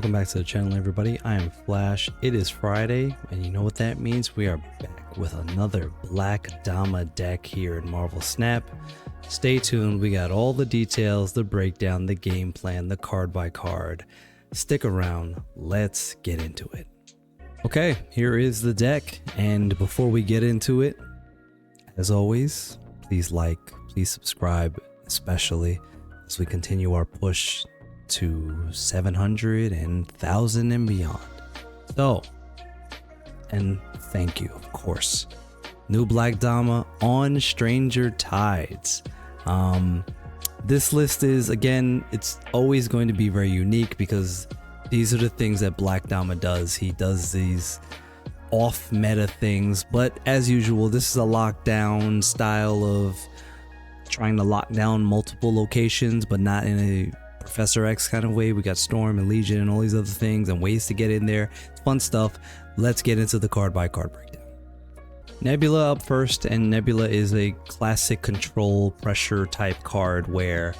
Welcome back to the channel, everybody. I am Flash. It is Friday, and you know what that means? We are back with another Black Dama deck here in Marvel Snap. Stay tuned. We got all the details, the breakdown, the game plan, the card by card. Stick around. Let's get into it. Okay, here is the deck, and before we get into it, as always, please like, please subscribe, especially as we continue our push to 700 and 1,000 and beyond. So, and thank you, of course. New Black Dama on Stranger Tides. This list is, again, it's always going to be very unique because these are the things that Black Dama does. He does these off meta things, but as usual, this is a lockdown style of trying to lock down multiple locations, but not in a Professor X kind of way. We got Storm and Legion and all these other things and ways to get in there. It's fun stuff. Let's get into the card by card breakdown. Nebula up first, and Nebula is a classic control pressure type card where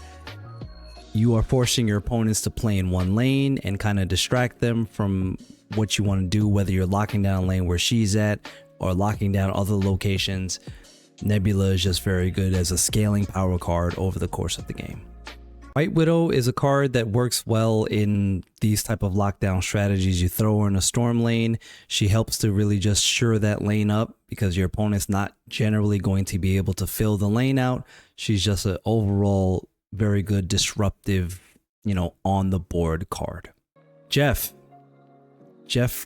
you are forcing your opponents to play in one lane and kind of distract them from what you want to do, whether you're locking down a lane where she's at or locking down other locations. Nebula is just very good as a scaling power card over the course of the game. White Widow is a card that works well in these type of lockdown strategies. You throw her in a storm lane. She helps to really just shore that lane up because your opponent's not generally going to be able to fill the lane out. She's just an overall very good disruptive, on the board card. Jeff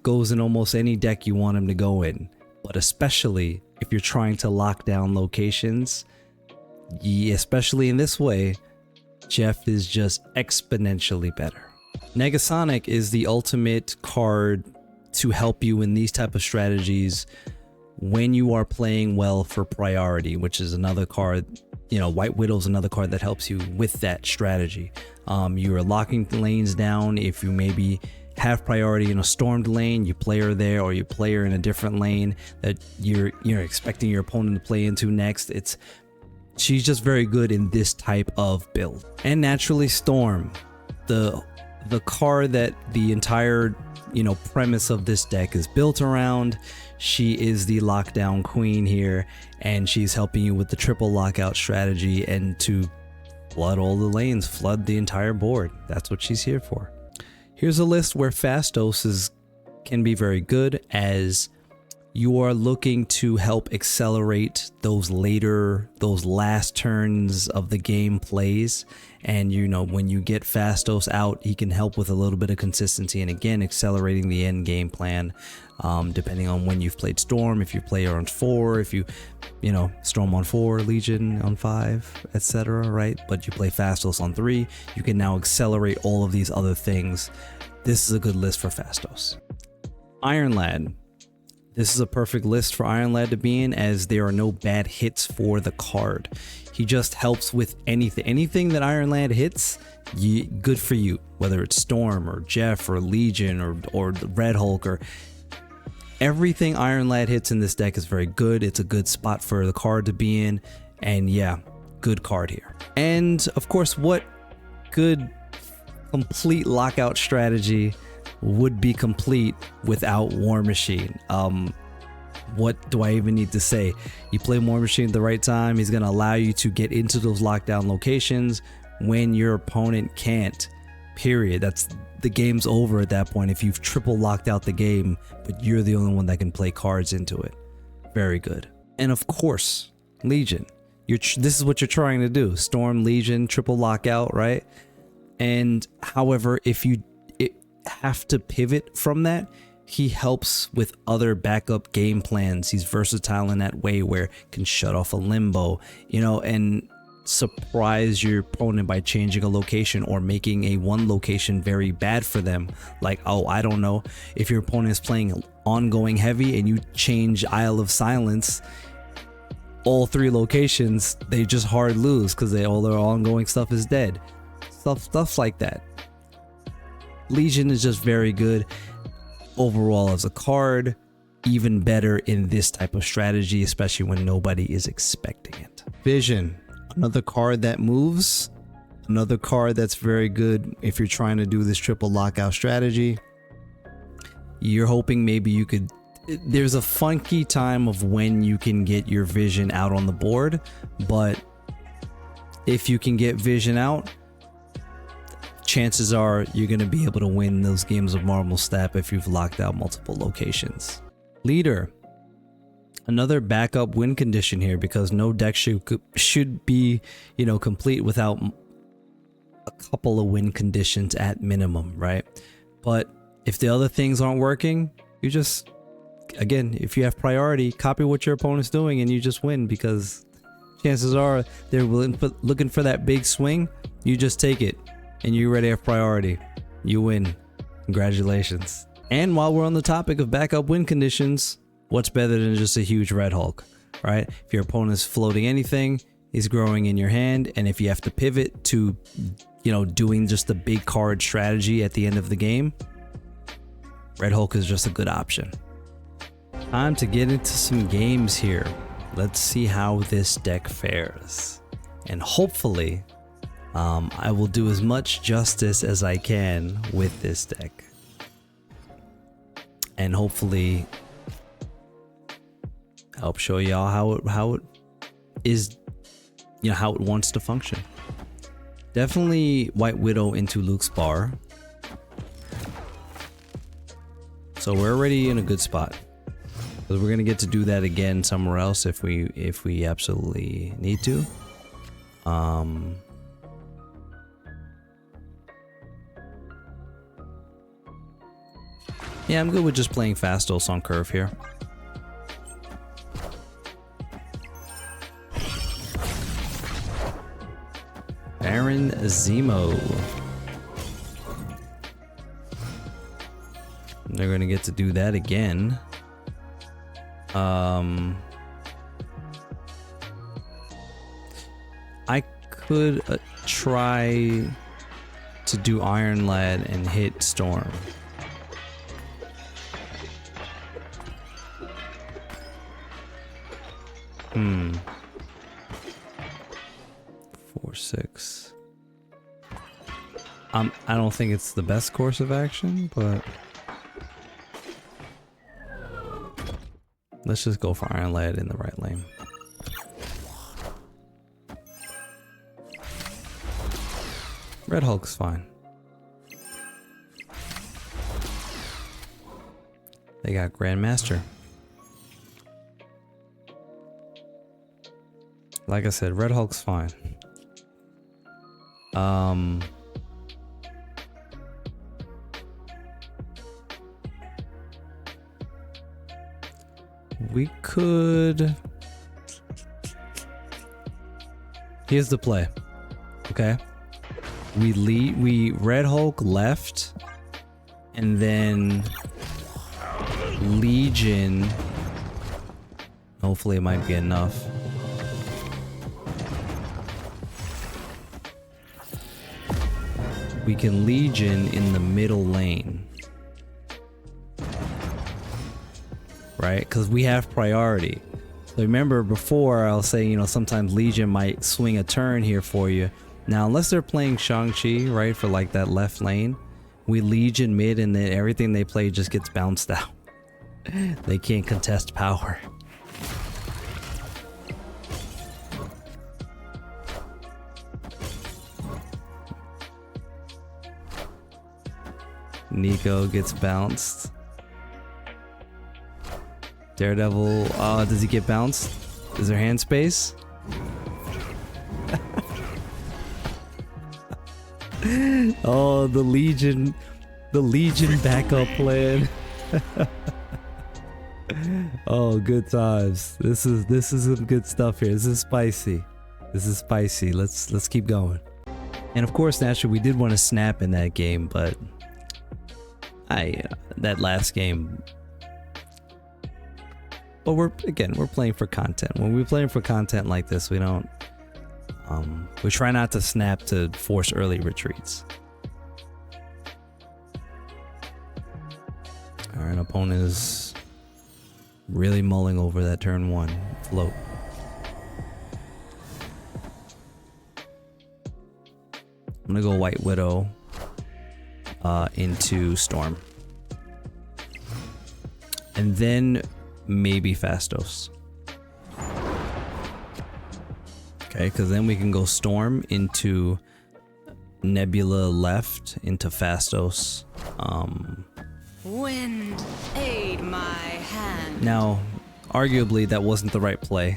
goes in almost any deck you want him to go in, but especially if you're trying to lock down locations, especially in this way, Jeff is just exponentially better. Negasonic is the ultimate card to help you in these type of strategies when you are playing well for priority, which is another card. White Widow is another card that helps you with that strategy. You are locking lanes down. If you maybe have priority in a stormed lane, you play her there, or you play her in a different lane that you're expecting your opponent to play into next. She's just very good in this type of build. And naturally, Storm, the card that the entire premise of this deck is built around. She is the lockdown queen here, and she's helping you with the triple lockout strategy and to flood all the lanes, flood the entire board. That's what she's here for. Here's a list where Fastos can be very good as you are looking to help accelerate those last turns of the game plays. And when you get Fastos out, he can help with a little bit of consistency and again accelerating the end game plan, depending on when you've played Storm. If you play her on 4, if you Storm on 4, Legion on 5, etc., right? But you play Fastos on 3, you can now accelerate all of these other things. This is a good list for Fastos. Iron Lad. This is a perfect list for Iron Lad to be in, as there are no bad hits for the card. He just helps with anything that Iron Lad hits, good for you, whether it's Storm or Jeff or Legion or Red Hulk, or everything Iron Lad hits in this deck is very good. It's a good spot for the card to be in, and yeah, good card here. And of course, what good complete lockout strategy would be complete without War Machine? What do I even need to say? You play War Machine at the right time, he's going to allow you to get into those lockdown locations when your opponent can't, period. The game's over at that point if you've triple locked out the game, but you're the only one that can play cards into it. Very good. And of course, Legion. This is what you're trying to do. Storm, Legion, triple lockout, right? And however, if you have to pivot from that, he helps with other backup game plans. He's versatile in that way where can shut off a limbo, and surprise your opponent by changing a location or making a one location very bad for them. Like, I don't know, if your opponent is playing ongoing heavy and you change Isle of Silence, all 3 locations, they just hard lose because all their ongoing stuff is dead. Stuff like that. Legion is just very good overall as a card, even better in this type of strategy, especially when nobody is expecting it. Vision, another card that moves Another card that's very good if you're trying to do this triple lockout strategy. You're hoping maybe you could... There's a funky time of when you can get your vision out on the board, but if you can get vision out, chances are you're going to be able to win those games of Marble Snap if you've locked out multiple locations. Leader. Another backup win condition here, because no deck should be, you know, complete without a couple of win conditions at minimum, right? But if the other things aren't working, you just, again, if you have priority, copy what your opponent's doing and you just win, because chances are they're looking for that big swing. You just take it and you already have priority. You win. Congratulations. And while we're on the topic of backup win conditions, what's better than just a huge Red Hulk, right? If your opponent's floating anything, he's growing in your hand, and if you have to pivot to, you know, doing just a big card strategy at the end of the game, Red Hulk is just a good option. Time to get into some games here. Let's see how this deck fares. And hopefully, I will do as much justice as I can with this deck. And hopefully help show y'all how it is, you know, how it wants to function. Definitely White Widow into Luke's bar. So we're already in a good spot, because we're gonna get to do that again somewhere else if we absolutely need to. Yeah, I'm good with just playing Fastos on curve here. Baron Zemo. They're gonna get to do that again. I could try to do Iron Lad and hit Storm. Hmm. 4/6. I don't think it's the best course of action, but let's just go for Iron Lad in the right lane. Red Hulk's fine. They got Grandmaster. Like I said, Red Hulk's fine. We could... Here's the play. Okay. We Red Hulk left, and then Legion. Hopefully it might be enough. We can Legion in the middle lane. Right? Because we have priority. So remember before I was saying, you know, sometimes Legion might swing a turn here for you. Now, unless they're playing Shang-Chi, right, for like that left lane, we Legion mid and then everything they play just gets bounced out. They can't contest power. Nico gets bounced. Daredevil, does he get bounced? Is there hand space? Oh, the Legion backup plan. Oh, good times. This is some good stuff here. This is spicy. This is spicy. Let's keep going. And of course, naturally, we did want to snap in that game, but that last game. But we're playing for content. When we're playing for content like this, we don't. We try not to snap to force early retreats. Our opponent is really mulling over that turn 1 float. I'm gonna go White Widow into Storm. And then maybe Fastos. Okay, because then we can go Storm into Nebula left into Fastos. Wind, aid my hand. Now, arguably that wasn't the right play.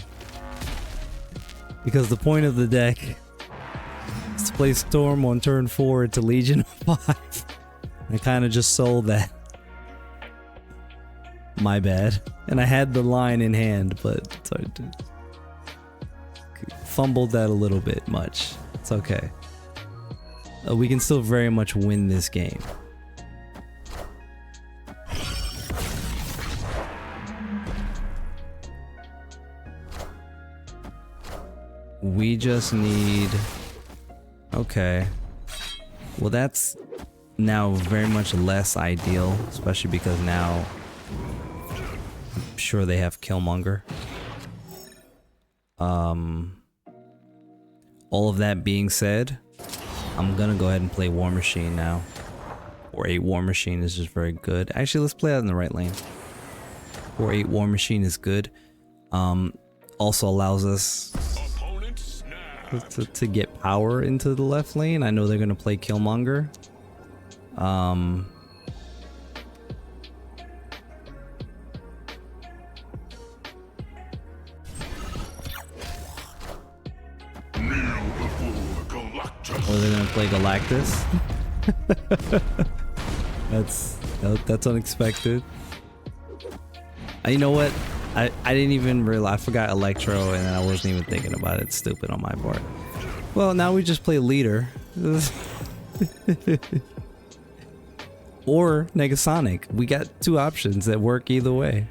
Because the point of the deck is to play Storm on turn 4 into Legion of 5. I kind of just sold that. My bad. And I had the line in hand, but fumbled that a little bit much. It's okay. We can still very much win this game. We just need... Okay. Well, that's now very much less ideal, especially because now I'm sure they have Killmonger. All of that being said, I'm gonna go ahead and play War Machine now. Or 8 War Machine is just very good. Actually, let's play that in the right lane. Or 8 War Machine is good. Also allows us to get power into the left lane. I know they're gonna play Killmonger. Or they're gonna play Galactus. That's unexpected. You know what? I didn't even realize. I forgot Electro, and I wasn't even thinking about it. It's stupid on my part. Well, now we just play Leader. Or Negasonic. We got 2 options that work either way.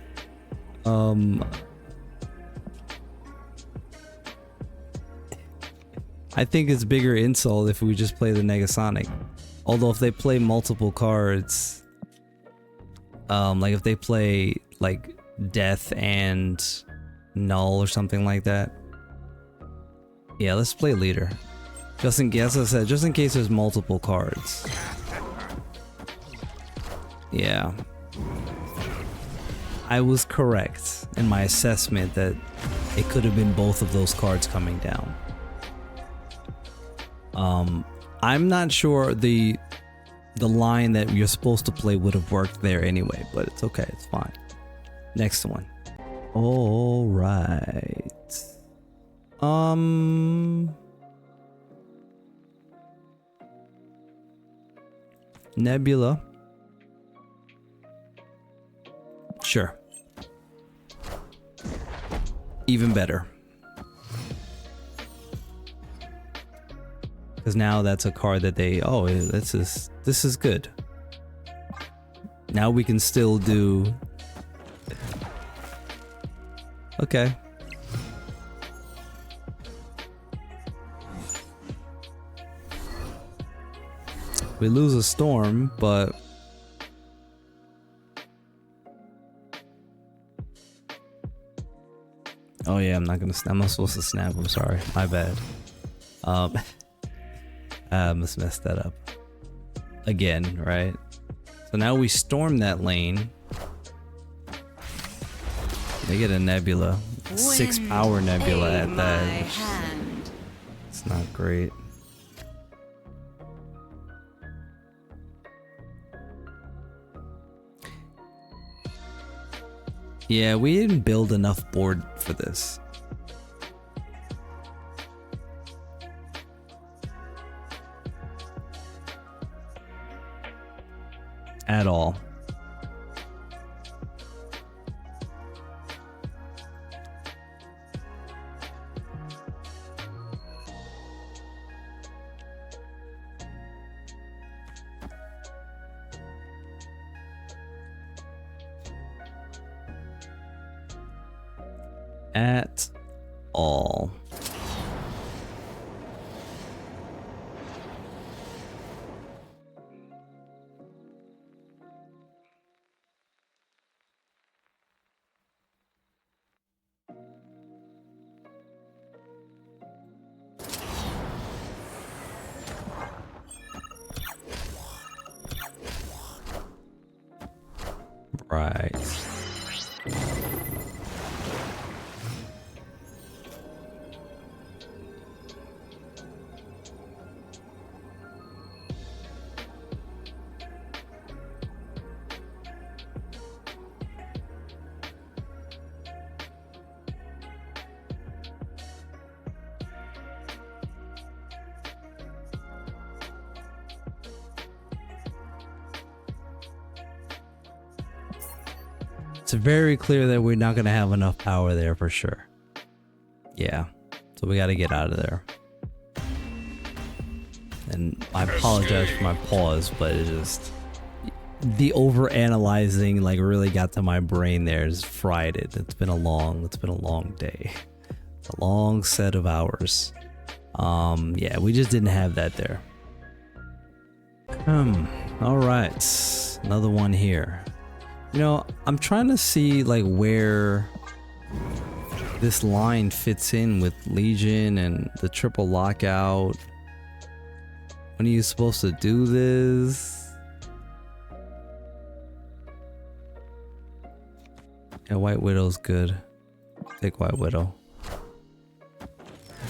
I think it's bigger insult if we just play the Negasonic. Although if they play multiple cards, like if they play like Death and Null or something like that. Yeah, let's play Leader. Just in case, as I said, just in case there's multiple cards. Yeah. I was correct in my assessment that it could have been both of those cards coming down. I'm not sure the line that you're supposed to play would have worked there anyway, but it's okay, it's fine. Next one. All right. Nebula. Sure. Even better. Because now that's a card that they, oh, this is good. Now we can still do. Okay. We lose a Storm, but oh yeah, I'm not supposed to snap. I'm sorry, my bad. I must mess that up again, right? So now we storm that lane. They get a Nebula, 6 power Nebula at that. It's not great. Yeah, we didn't build enough board for this. At all. At all. Right. It's very clear that we're not going to have enough power there for sure. Yeah. So we got to get out of there. And I apologize for my pause, but it just... the over-analyzing like really got to my brain there. Just fried it. It's been a long day. It's a long set of hours. Yeah, we just didn't have that there. All right. Another one here. You know, I'm trying to see like where this line fits in with Legion and the triple lockout. When are you supposed to do this? Yeah, White Widow's good. Take White Widow.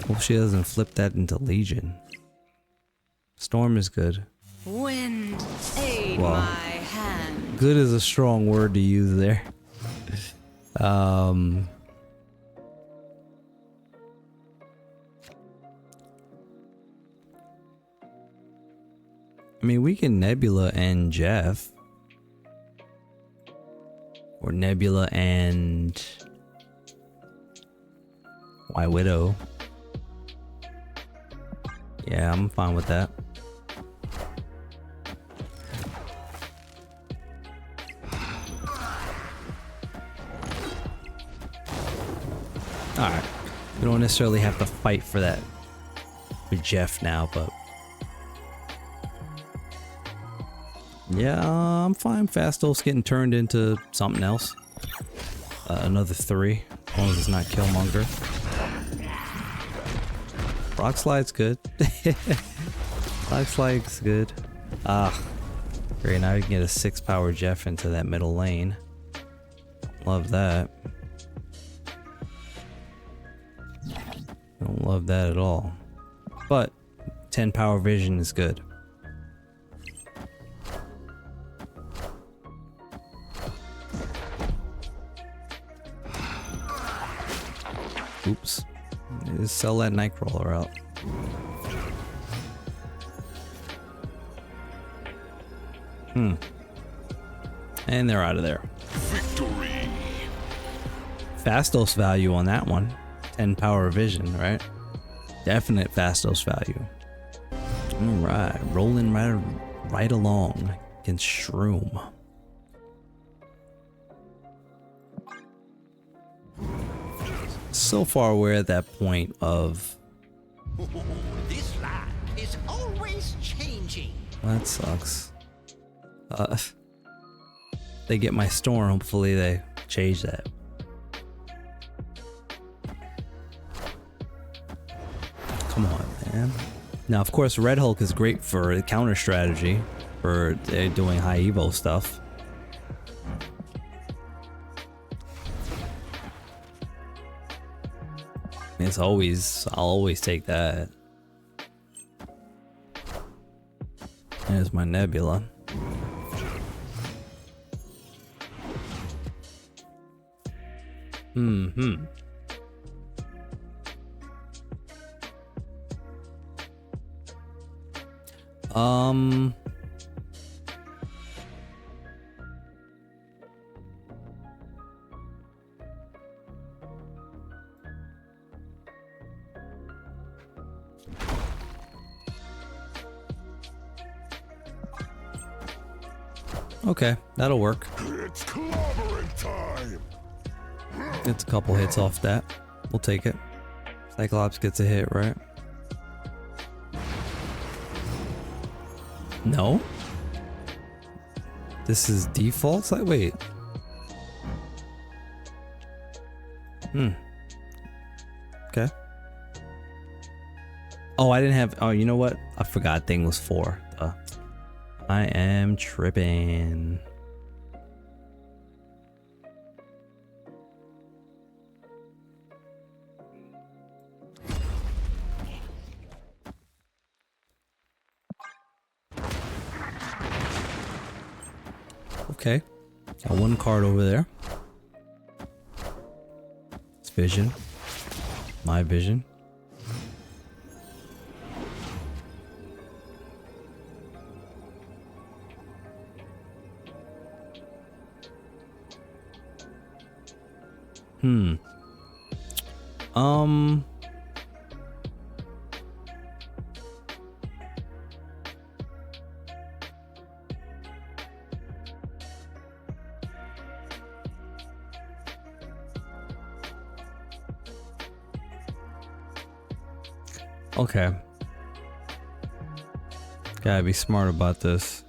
Hope she doesn't flip that into Legion. Storm is good. Wind, aid Wow. my hand. Good is a strong word to use there. I mean, we can Nebula and Jeff. Or Nebula and White Widow. Yeah, I'm fine with that. Alright. We don't necessarily have to fight for that with Jeff now, but... yeah, I'm fine. Fastos getting turned into something else. Another 3. As long as it's not Killmonger. Rock Slide's good. Rock Slide's good. Ah. Great, now we can get a 6 power Jeff into that middle lane. Love that. Don't love that at all. But 10 power vision is good. Oops. Just sell that Nightcrawler out. And they're out of there. Victory. Fastos value on that one. 10 power vision, right? Definite Fastos value. Alright, rolling right along against Shroom. So far we're at that point of... This land is always changing. that sucks. They get my storm, hopefully they change that. Come on, man. Now, of course, Red Hulk is great for counter strategy, for doing high evo stuff. It's always, I'll always take that. There's my Nebula. Okay, that'll work. It's clobbering time. Gets a couple hits off that. We'll take it. Cyclops gets a hit, right? No? This is default? Wait. Okay. Oh, I didn't have... oh, you know what? I forgot thing was 4. I am tripping. Okay. Got one card over there. It's vision. My vision. Okay. Gotta be smart about this.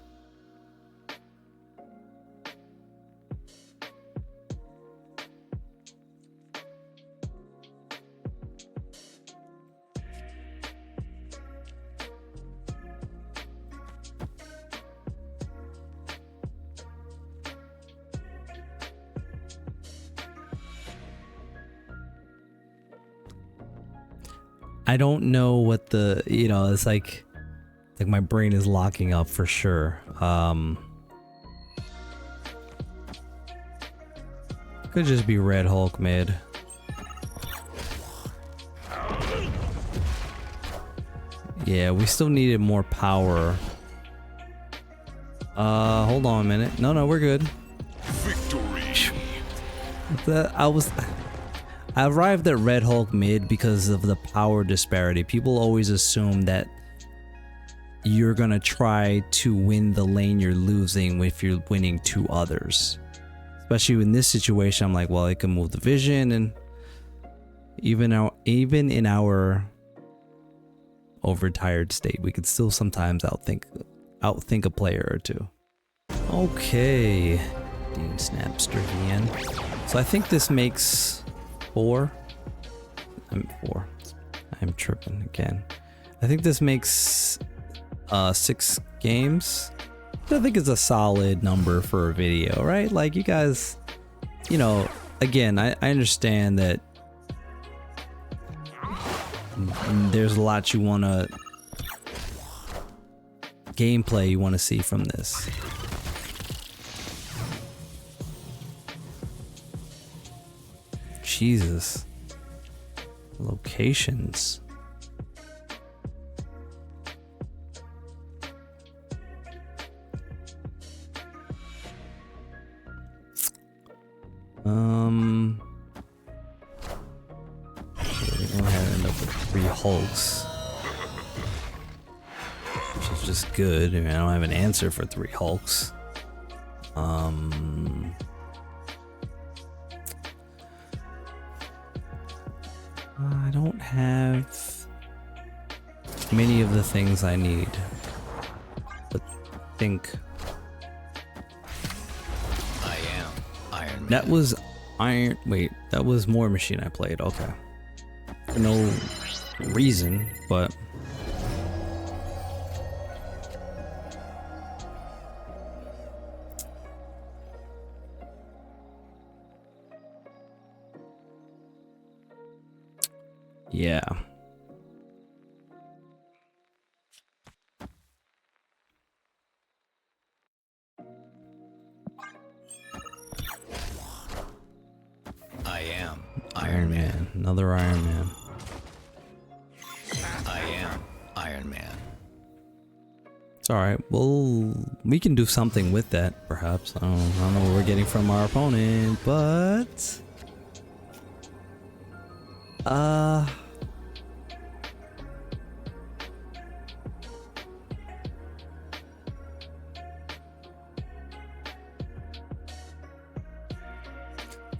I don't know what the, you know, it's like my brain is locking up for sure. Could just be Red Hulk mid. Yeah, we still needed more power. Hold on a minute. No, we're good. Victory. I arrived at Red Hulk mid because of the power disparity. People always assume that you're gonna try to win the lane you're losing if you're winning two others. Especially in this situation, I'm like, well, I can move the vision, and even in our overtired state, we could still sometimes outthink a player or two. Okay, Dean Snapster again. So I think this makes 4. I'm 4. I'm tripping again. I think this makes 6 games. I think it's a solid number for a video, right? Like, you guys, you know, again, I understand that there's a lot you want to gameplay you want to see from this. Jesus. Locations. We're gonna end up with 3 Hulks, which is just good. I mean, I don't have an answer for 3 Hulks. I don't have many of the things I need, but think I am Iron Man. that was Iron. Wait, that was War Machine I played. Okay, for no reason, but yeah. I am Iron Man. Another Iron Man. I am Iron Man. It's alright. Well, we can do something with that, perhaps. I don't know what we're getting from our opponent, but I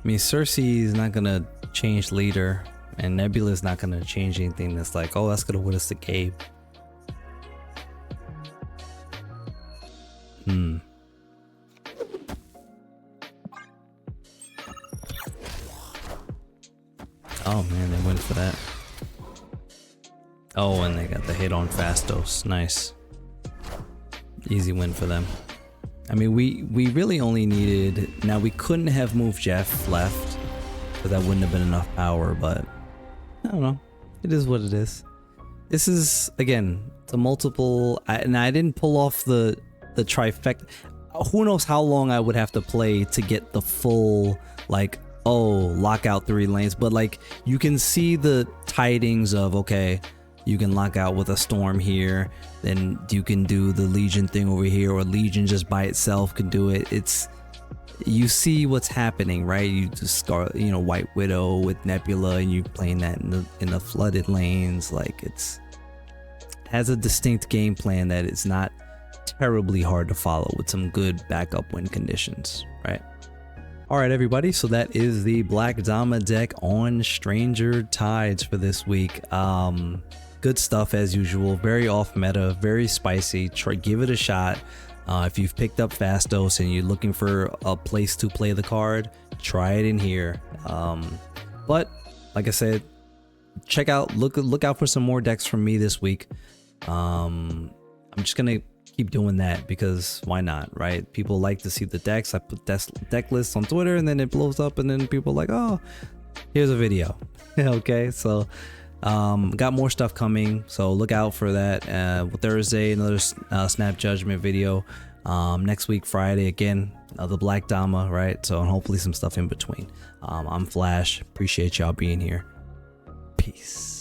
mean, Cersei's not gonna change leader, and Nebula's not gonna change anything that's like, oh, that's gonna win us the game. Oh man, they went for that. Oh, and they got the hit on Fastos. Nice. Easy win for them. I mean, we really only needed... Now, we couldn't have moved Jeff left, because that wouldn't have been enough power, but I don't know. It is what it is. This is, again, the multiple... and I didn't pull off the trifecta. who knows how long I would have to play to get the full, like, oh, lock out 3 lanes. But like, you can see the tidings of, okay, you can lock out with a storm here, then you can do the Legion thing over here, or Legion just by itself can do it. It's, you see what's happening, right? You just start, you know, White Widow with Nebula, and you playing that in the flooded lanes. Like, it has a distinct game plan that is not terribly hard to follow, with some good backup win conditions, right? All right, everybody, so that is the Black Dama deck on Stranger Tides for this week. Good stuff as usual, very off meta, very spicy. Give it a shot. If you've picked up Fastos and you're looking for a place to play the card, try it in here. But like I said, check out, look out for some more decks from me this week. I'm just gonna keep doing that because why not, right? People like to see the decks. I put deck lists on Twitter and then it blows up, and then people are like, oh, here's a video. Okay, so got more stuff coming, so look out for that. Thursday, another Snap Judgment video. Next week, Friday, again, the Black Dama, right? So, and hopefully some stuff in between. I'm Flash. Appreciate y'all being here. Peace.